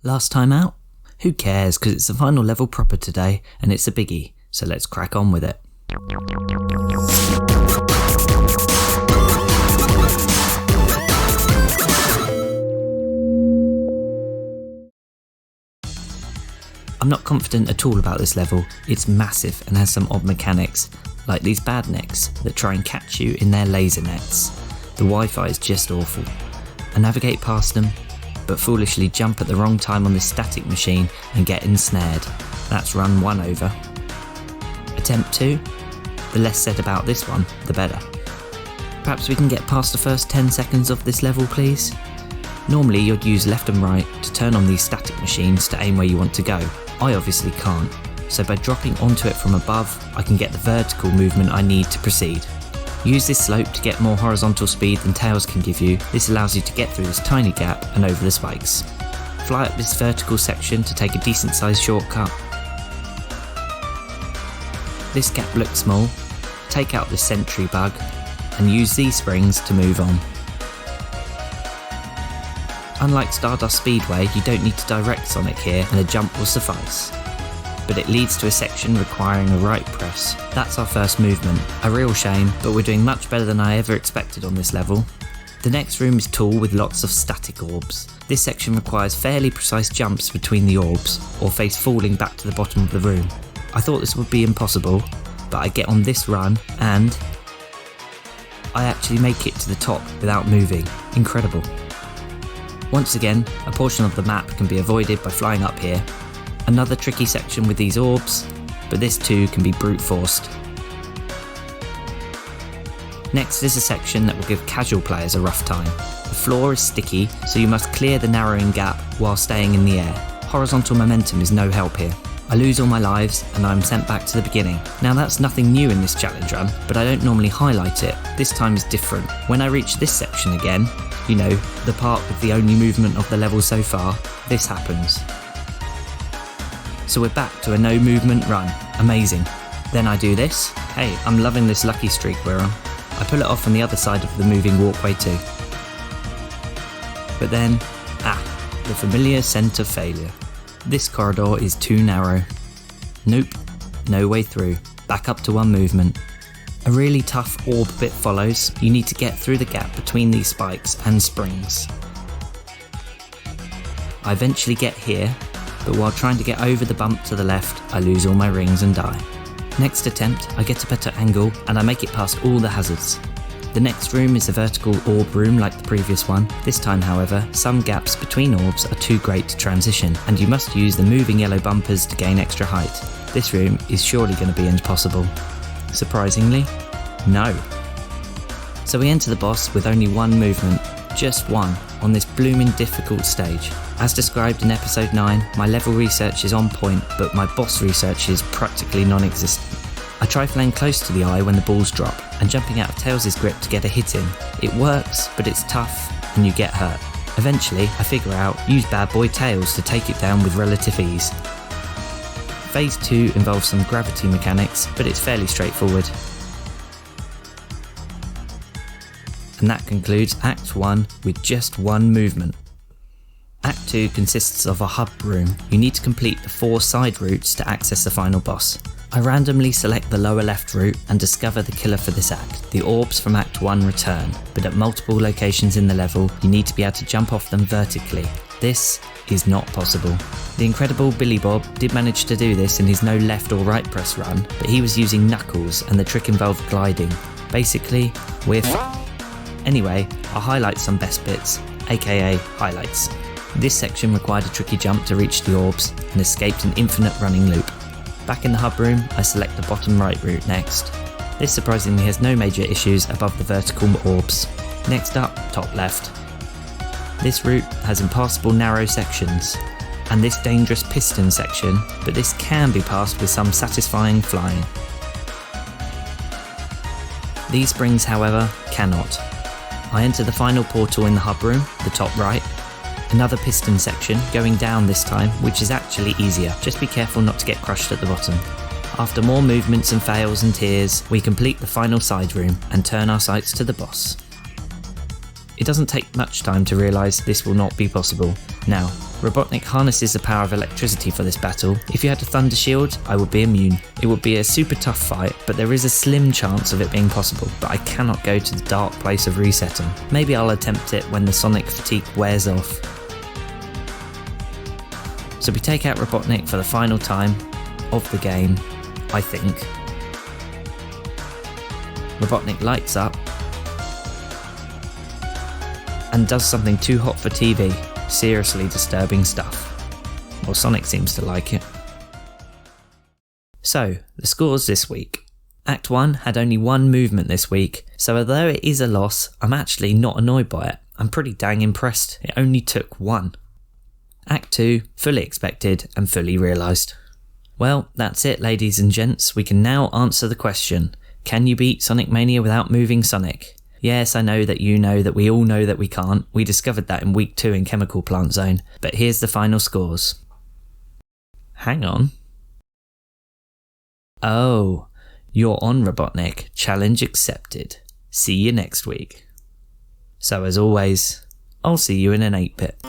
Last time out? Who cares, because it's the final level proper today, and it's a biggie, so let's crack on with it. I'm not confident at all about this level. It's massive and has some odd mechanics, like these badniks that try and catch you in their laser nets. The Wi-Fi is just awful. I navigate past them, but foolishly jump at the wrong time on this static machine and get ensnared. That's run 1 over. Attempt 2? The less said about this one, the better. Perhaps we can get past the first 10 seconds of this level, please? Normally you'd use left and right to turn on these static machines to aim where you want to go. I obviously can't, so by dropping onto it from above, I can get the vertical movement I need to proceed. Use this slope to get more horizontal speed than Tails can give you. This allows you to get through this tiny gap and over the spikes. Fly up this vertical section to take a decent sized shortcut. This gap looks small. Take out the sentry bug and use these springs to move on. Unlike Stardust Speedway, you don't need to direct Sonic here and a jump will suffice. But it leads to a section requiring a right press. That's our first movement. A real shame, but we're doing much better than I ever expected on this level. The next room is tall with lots of static orbs. This section requires fairly precise jumps between the orbs, or face falling back to the bottom of the room. I thought this would be impossible, but I get on this run and I actually make it to the top without moving. Incredible. Once again, a portion of the map can be avoided by flying up here. Another tricky section with these orbs, but this too can be brute forced. Next is a section that will give casual players a rough time. The floor is sticky, so you must clear the narrowing gap while staying in the air. Horizontal momentum is no help here. I lose all my lives and I'm sent back to the beginning. Now that's nothing new in this challenge run, but I don't normally highlight it. This time is different. When I reach this section again, you know, the part with the only movement of the level so far, this happens. So we're back to a no movement run. Amazing. Then I do this. Hey, I'm loving this lucky streak we're on. I pull it off on the other side of the moving walkway too. But then, the familiar scent of failure. This corridor is too narrow. Nope, no way through. Back up to one movement. A really tough orb bit follows. You need to get through the gap between these spikes and springs. I eventually get here, but while trying to get over the bump to the left, I lose all my rings and die. Next attempt, I get a better angle and I make it past all the hazards. The next room is a vertical orb room like the previous one. This time, however, some gaps between orbs are too great to transition, and you must use the moving yellow bumpers to gain extra height. This room is surely going to be impossible. Surprisingly, no. So we enter the boss with only one movement, just one, on this blooming difficult stage. As described in episode 9, my level research is on point, but my boss research is practically non-existent. I try flying close to the eye when the balls drop, and jumping out of Tails' grip to get a hit in. It works, but it's tough, and you get hurt. Eventually, I figure out, use bad boy Tails to take it down with relative ease. Phase 2 involves some gravity mechanics, but it's fairly straightforward. And that concludes Act 1 with just one movement. Act 2 consists of a hub room. You need to complete the 4 side routes to access the final boss. I randomly select the lower left route and discover the killer for this act. The orbs from Act 1 return, but at multiple locations in the level, you need to be able to jump off them vertically. This is not possible. The incredible Billy Bob did manage to do this in his no left or right press run, but he was using knuckles and the trick involved gliding. Basically, we're Anyway, I'll highlight some best bits, aka highlights. This section required a tricky jump to reach the orbs and escaped an infinite running loop. Back in the hub room, I select the bottom right route next. This surprisingly has no major issues above the vertical orbs. Next up, top left. This route has impassable narrow sections, and this dangerous piston section, but this can be passed with some satisfying flying. These springs, however, cannot. I enter the final portal in the hub room, the top right. Another piston section, going down this time, which is actually easier. Just be careful not to get crushed at the bottom. After more movements and fails and tears, we complete the final side room and turn our sights to the boss. It doesn't take much time to realise this will not be possible. Now, Robotnik harnesses the power of electricity for this battle. If you had a Thunder Shield, I would be immune. It would be a super tough fight, but there is a slim chance of it being possible, but I cannot go to the dark place of resetting. Maybe I'll attempt it when the Sonic fatigue wears off. So we take out Robotnik for the final time of the game, I think. Robotnik lights up and does something too hot for TV, seriously disturbing stuff. Well, Sonic seems to like it. So, the scores this week. Act 1 had only one movement this week, so although it is a loss, I'm actually not annoyed by it. I'm pretty dang impressed, it only took one. Act 2, fully expected and fully realised. Well, that's it ladies and gents, we can now answer the question, can you beat Sonic Mania without moving Sonic? Yes, I know that we all know that we can't. We discovered that in week 2 in Chemical Plant Zone. But here's the final scores. Hang on. Oh, you're on Robotnik. Challenge accepted. See you next week. So as always, I'll see you in an 8-bit.